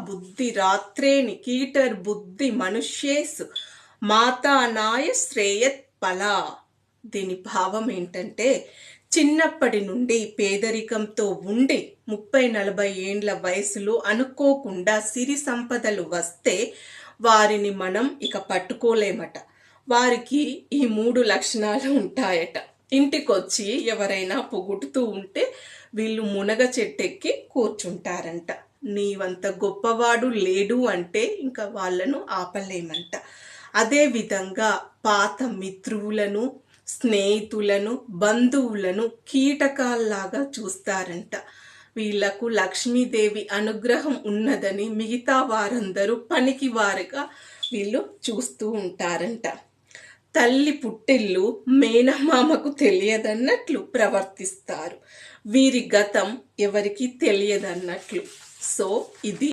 బుద్ధి రాత్రే నికీటర్ బుద్ధి మనుష్యేసు మాతానాయ శ్రేయత్ ఫలా. దీని భావం ఏంటంటే, చిన్నప్పటి నుండి పేదరికంతో ఉండి 30-40 ఏండ్ల వయసులో అనుకోకుండా సిరి సంపదలు వస్తే వారిని మనం ఇక పట్టుకోలేమట. వారికి ఈ 3 లక్షణాలు ఉంటాయట. ఇంటికొచ్చి ఎవరైనా పొగుడుతూ ఉంటే వీళ్ళు మునగ చెట్టెక్కి కూర్చుంటారంట. నీవంత గొప్పవాడు లేడు అంటే ఇంకా వాళ్ళను ఆపలేమంట. అదే విధంగా పాత మిత్రులను, స్నేహితులను, బంధువులను కీటకాల్లాగా చూస్తారంట. వీళ్లకు లక్ష్మీదేవి అనుగ్రహం ఉన్నదని మిగతా వారందరూ పనికి వారుగా వీళ్ళు చూస్తూ ఉంటారంట. తల్లి పుట్టిల్లు మేనమామకు తెలియదన్నట్లు ప్రవర్తిస్తారు. వీరి గతం ఎవరికి తెలియదన్నట్లు. సో ఇది